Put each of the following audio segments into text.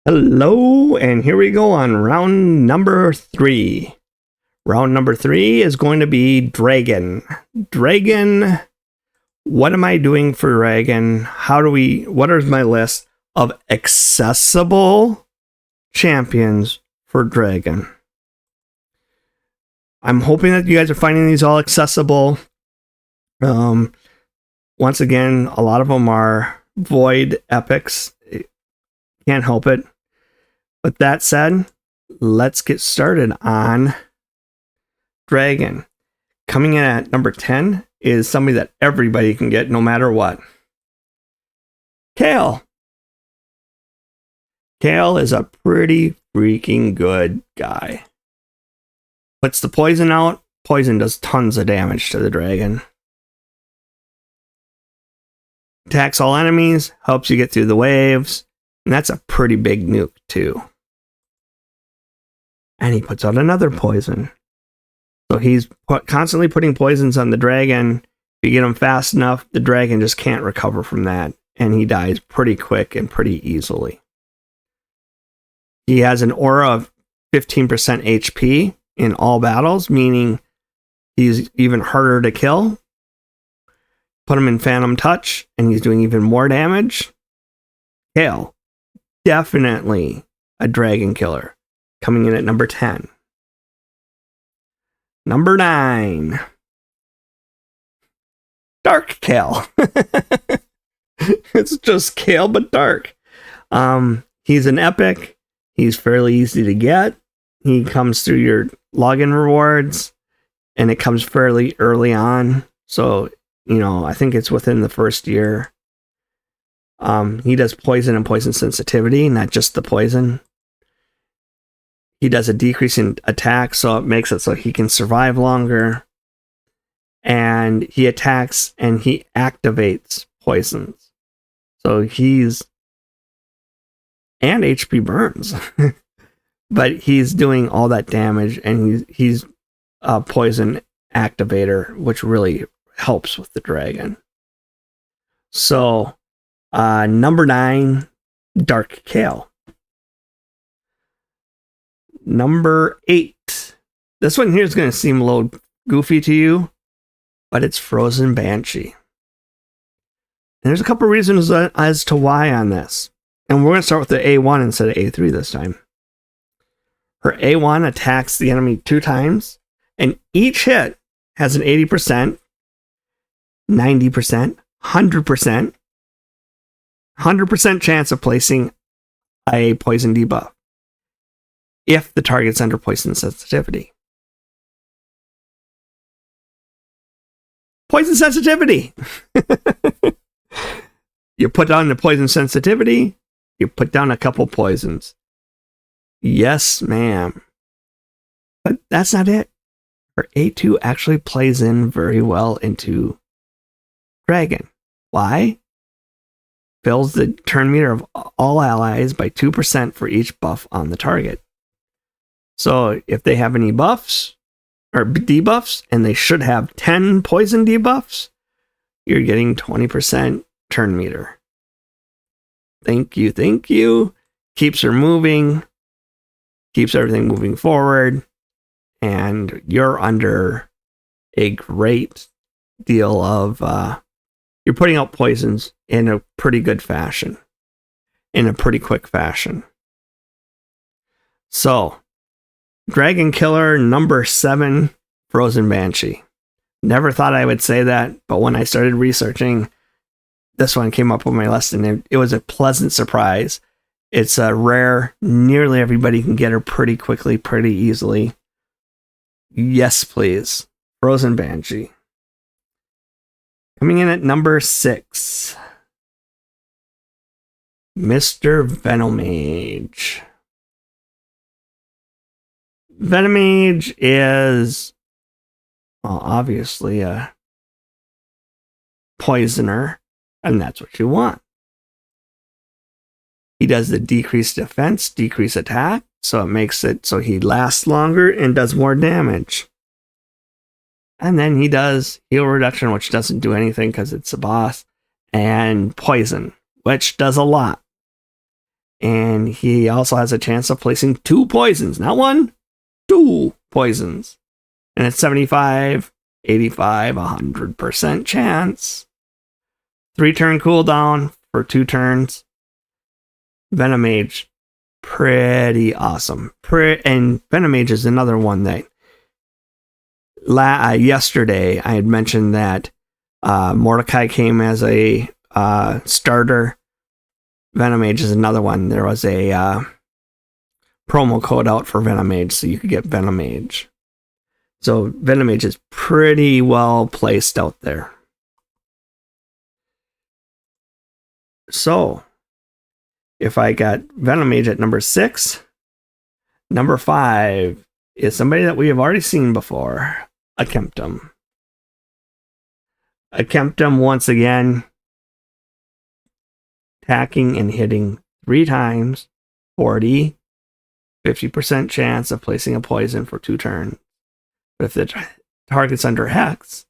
Hello, and here we go on round number 3. Round number 3 is going to be Dragon. Dragon, what am I doing for Dragon? What is my list of accessible champions for Dragon? I'm hoping that you guys are finding these all accessible. Once again, a lot of them are void epics. Can't help it. With that said, let's get started on Dragon. Coming in at number 10 is somebody that everybody can get no matter what. Kale. Kale is a pretty freaking good guy. Puts the poison out. Poison does tons of damage to the dragon. Attacks all enemies, helps you get through the waves. And that's a pretty big nuke, too. And he puts out another poison. So he's constantly putting poisons on the dragon. If you get him fast enough, the dragon just can't recover from that. And he dies pretty quick and pretty easily. He has an aura of 15% HP in all battles, meaning he's even harder to kill. Put him in Phantom Touch, and he's doing even more damage. Kale. Definitely a dragon killer. Coming in at number 10. Number 9. Dark Kale. It's just Kale, but dark. He's an epic. He's fairly easy to get. He comes through your login rewards, and it comes fairly early on. So, I think it's within the first year. He does poison and poison sensitivity, not just the poison. He does a decrease in attack, so it makes it so he can survive longer. And he attacks and he activates poisons. So and HP burns. But he's doing all that damage, and he's a poison activator, which really helps with the dragon. So, number 9, Dark Kale. Number 8. This one here is going to seem a little goofy to you, but it's Frozen Banshee. And there's a couple reasons as to why on this. And we're going to start with the A1 instead of A3 this time. Her A1 attacks the enemy 2 times, and each hit has an 80%, 90%, 100% chance of placing a poison debuff if the target's under poison sensitivity. Poison sensitivity! You put down the poison sensitivity, you put down a couple poisons. Yes, ma'am. But that's not it. Her A2 actually plays in very well into Dragon. Why? Fills the turn meter of all allies by 2% for each buff on the target. So if they have any buffs or debuffs, and they should have 10 poison debuffs, you're getting 20% turn meter. Thank you. Keeps her moving, keeps everything moving forward, and you're under a great deal of you're putting out poisons in a pretty good fashion, in a pretty quick fashion. So, Dragon Killer number 7, Frozen Banshee. Never thought I would say that, but when I started researching, this one came up on my list, and it was a pleasant surprise. It's a rare. Nearly everybody can get her pretty quickly, pretty easily. Yes, please. Frozen Banshee. Coming in at number 6. Mr. Venomage. Venomage is, obviously a poisoner, and that's what you want. He does the decreased defense, decreased attack, so it makes it so he lasts longer and does more damage. And then he does heal reduction, which doesn't do anything because it's a boss, and poison, which does a lot. And he also has a chance of placing 2 poisons. Not 1, 2 poisons. And it's 75, 85, 100% chance. 3-turn cooldown for 2 turns. Venomage, pretty awesome. And Venomage is another one that yesterday I had mentioned that Mordecai came as a starter. Venomage is another one. There was a promo code out for Venomage, so you could get Venomage. So Venomage is pretty well placed out there. So if I got Venomage at number 6, number 5 is somebody that we have already seen before, Akemptum. Akemptum, once again, attacking and hitting 3 times, 40, 50% chance of placing a poison for 2 turns. But if the target's under Hex,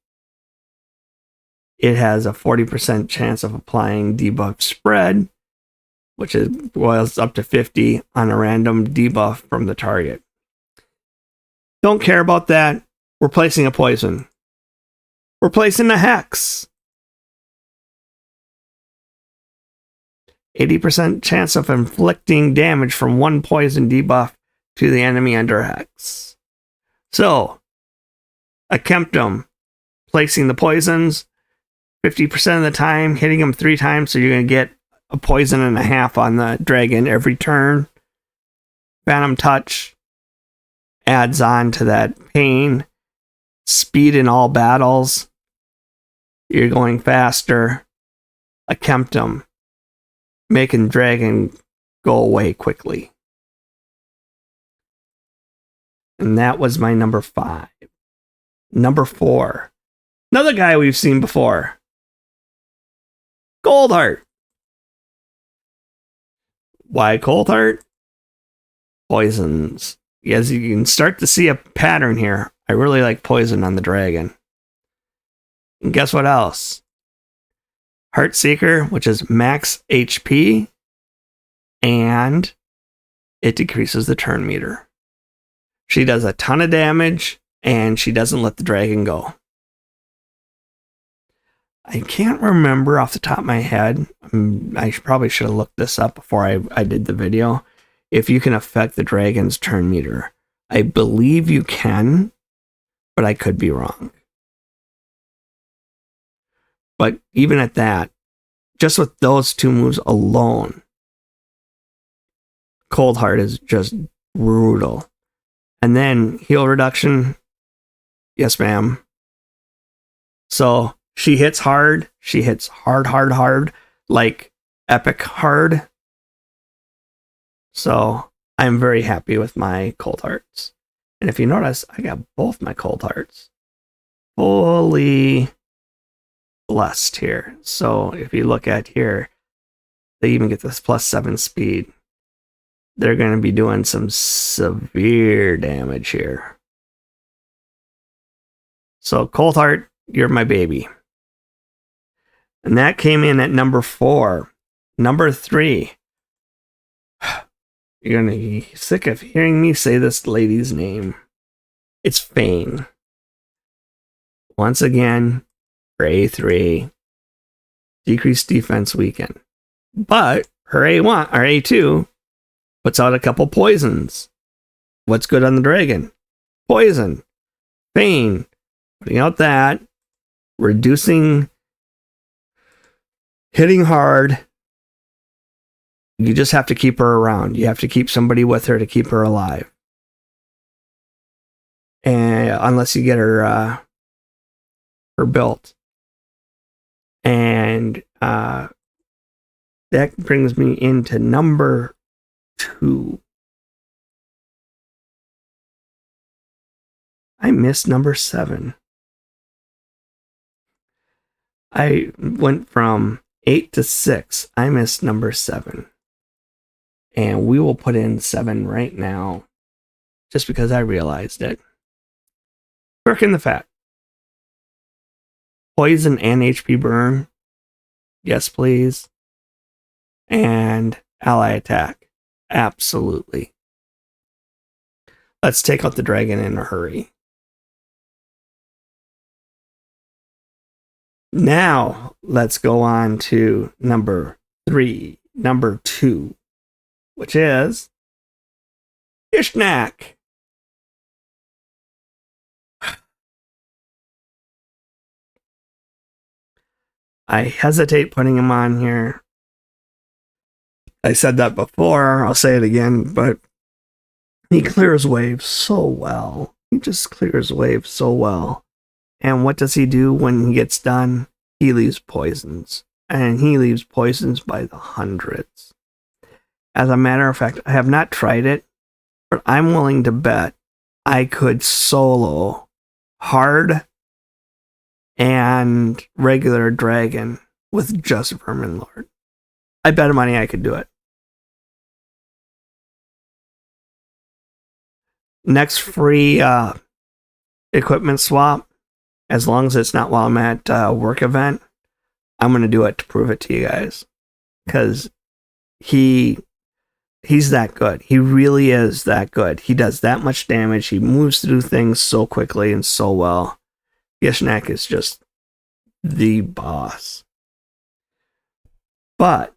it has a 40% chance of applying debuff spread, which boils up to 50 on a random debuff from the target. Don't care about that. We're placing a poison. We're placing a Hex. 80% chance of inflicting damage from 1 poison debuff to the enemy under Hex. So, Akemptum, placing the poisons, 50% of the time, hitting them 3 times, so you're going to get a poison and a half on the dragon every turn. Phantom Touch adds on to that pain. Speed in all battles. You're going faster. Akemptum, making dragon go away quickly. And that was my number 5. Number 4. Another guy we've seen before. Coldheart. Why Coldheart? Poisons. As you can start to see a pattern here, I really like poison on the dragon. And guess what else? Heartseeker, which is max HP, and it decreases the turn meter. She does a ton of damage, and she doesn't let the dragon go. I can't remember off the top of my head. I probably should have looked this up before I did the video. If you can affect the dragon's turn meter. I believe you can, but I could be wrong. But even at that, just with those 2 moves alone, Coldheart is just brutal. And then heal reduction. Yes, ma'am. So she hits hard. She hits hard. Like epic hard. So I'm very happy with my Coldhearts. And if you notice, I got both my Coldhearts fully blessed here. So if you look at here, they even get this +7 speed. They're going to be doing some severe damage here. So Coldheart, you're my baby. And that came in at number 4. Number 3. You're going to be sick of hearing me say this lady's name. It's Fane. Once again, for A3, decreased defense weaken. But her A1 or A2 puts out a couple poisons. What's good on the dragon? Poison. Fane. Putting out that. Reducing. Hitting hard. You just have to keep her around. You have to keep somebody with her to keep her alive. And unless you get her built. And that brings me into number 2. I missed number 7. I went from 8 to 6. I missed number 7. And we will put in 7 right now, just because I realized it. Perk in the Fat. Poison and HP burn. Yes, please. And ally attack. Absolutely. Let's take out the dragon in a hurry. Now, let's go on to number 2, which is Gishnak. I hesitate putting him on here. I said that before, I'll say it again, but he clears waves so well. He just clears waves so well. And what does he do when he gets done? He leaves poisons. And he leaves poisons by the hundreds. As a matter of fact, I have not tried it, but I'm willing to bet I could solo hard and regular dragon with just Vermin Lord. I bet money I could do it. Next free equipment swap, as long as it's not while I'm at work event, I'm going to do it to prove it to you guys. Because he's that good. He really is that good. He does that much damage. He moves through things so quickly and so well. Gishnak is just the boss. But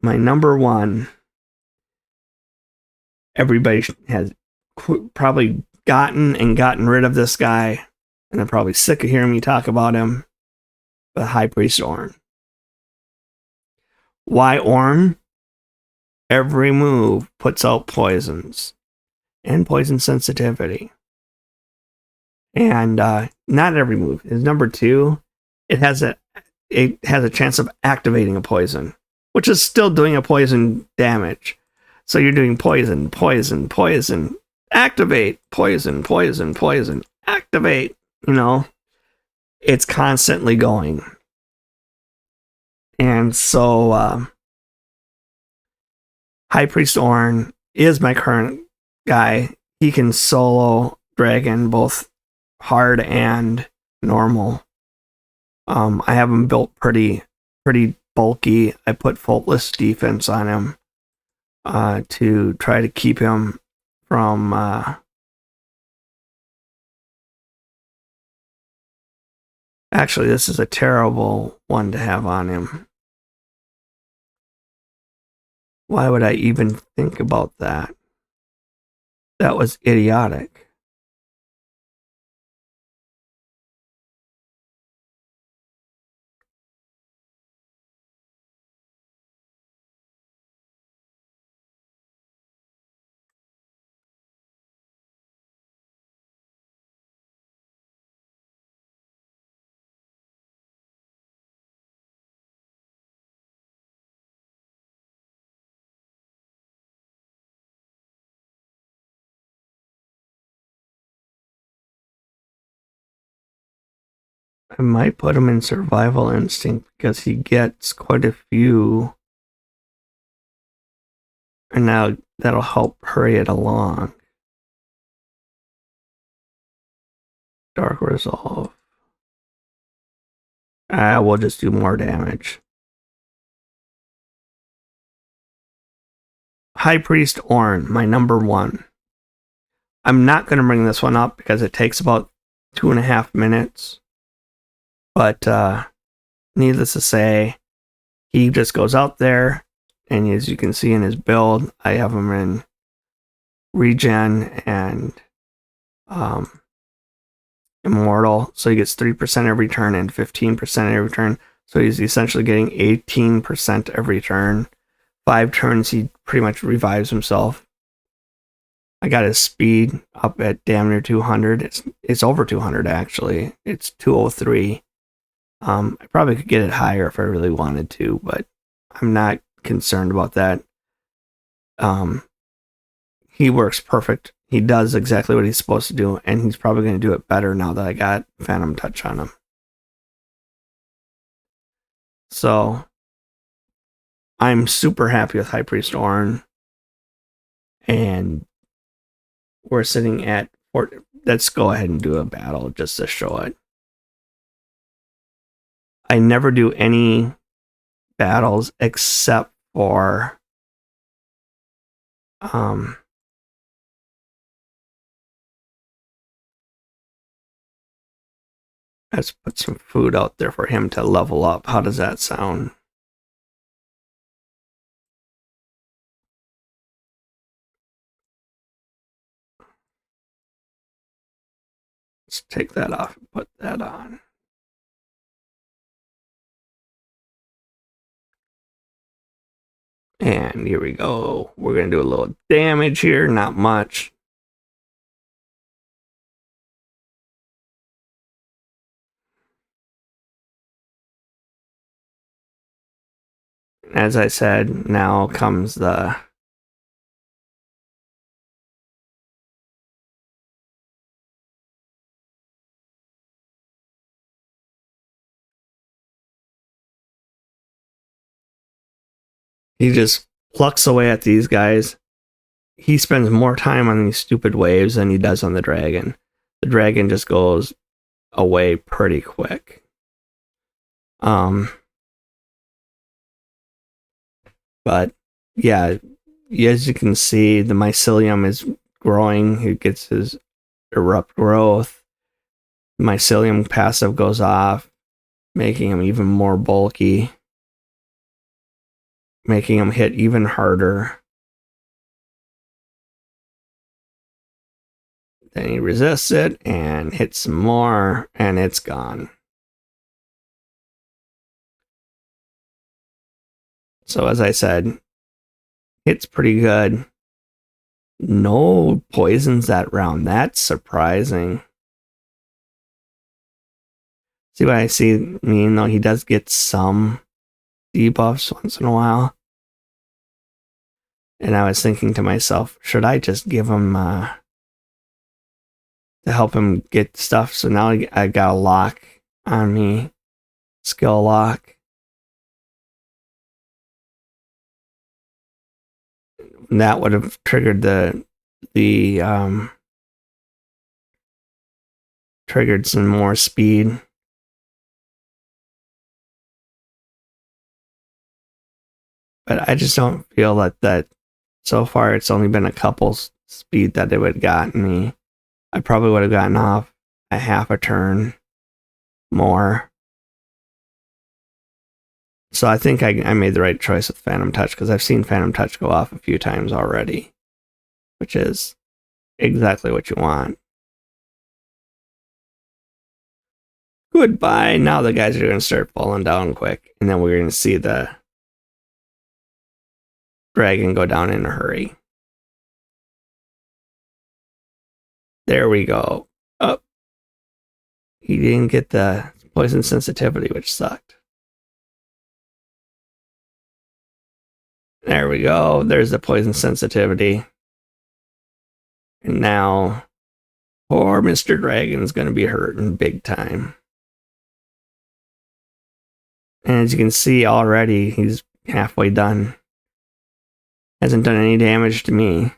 my number one, everybody has probably gotten rid of this guy, and they're probably sick of hearing me talk about him. But High Priest Ornn. Why Ornn? Every move puts out poisons and poison sensitivity. And not every move. His number 2, it has a chance of activating a poison, which is still doing a poison damage. So you're doing poison, poison, poison, activate, poison, poison, poison, activate. You know, it's constantly going. And so High Priest Ornn is my current guy. He can solo dragon both hard and normal. I have him built pretty bulky. I put faultless defense on him to try to keep him from actually, this is a terrible one to have on him. Why would I even think about that? That was idiotic. I might put him in Survival Instinct because he gets quite a few. And now that'll help hurry it along. Dark Resolve. We'll just do more damage. High Priest Ornn, my number 1. I'm not going to bring this one up because it takes about 2.5 minutes. But needless to say, he just goes out there, and as you can see in his build, I have him in regen and immortal, so he gets 3% every turn and 15% every turn. So he's essentially getting 18% every turn. 5 turns, he pretty much revives himself. I got his speed up at damn near 200. It's over 200 actually. It's 203. I probably could get it higher if I really wanted to, but I'm not concerned about that. He works perfect. He does exactly what he's supposed to do, and he's probably going to do it better now that I got Phantom Touch on him. So, I'm super happy with High Priest Ornn, and we're sitting at... Let's go ahead and do a battle just to show it. I never do any battles except for Let's put some food out there for him to level up. How does that sound? Let's take that off and put that on. And here we go. We're going to do a little damage here, not much. As I said, now comes the he just plucks away at these guys. He spends more time on these stupid waves than he does on the dragon. The dragon just goes away pretty quick. But yeah, as you can see, the mycelium is growing. He gets his erupt growth. The mycelium passive goes off, making him even more bulky, making him hit even harder. Then he resists it and hits some more, and it's gone. So as I said, hits pretty good. No poisons that round. That's surprising. See what I see? You know, he does get some debuffs once in a while. And I was thinking to myself, should I just give him to help him get stuff? So now I got a lock on me, skill lock. And that would have triggered triggered some more speed. But I just don't feel that so far it's only been a couple speed that it would have gotten me. I probably would have gotten off a half a turn more. So I think I made the right choice with Phantom Touch, because I've seen Phantom Touch go off a few times already, which is exactly what you want. Goodbye. Now the guys are going to start falling down quick, and then we're going to see the dragon go down in a hurry. There we go. Up. He didn't get the poison sensitivity, which sucked. There we go. There's the poison sensitivity. And now poor Mr. Dragon's going to be hurting big time. And as you can see already, he's halfway done. Hasn't done any damage to me.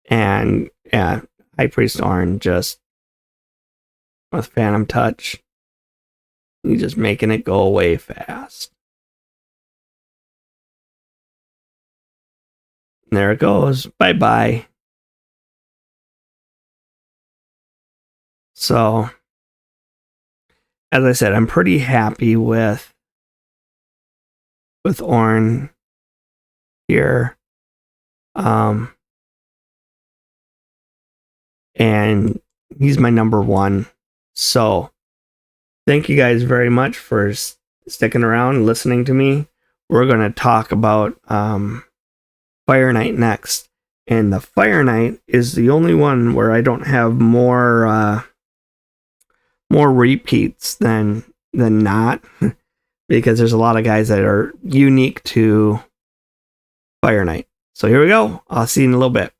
And yeah, High Priest Ornn just with Phantom Touch, he's just making it go away fast. And there it goes. Bye-bye. So, as I said, I'm pretty happy with Ornn here. And he's my number one. So, thank you guys very much for sticking around and listening to me. We're going to talk about Fire Knight next. And the Fire Knight is the only one where I don't have more repeats than not, because there's a lot of guys that are unique to Fire Knight. So here we go. I'll see you in a little bit.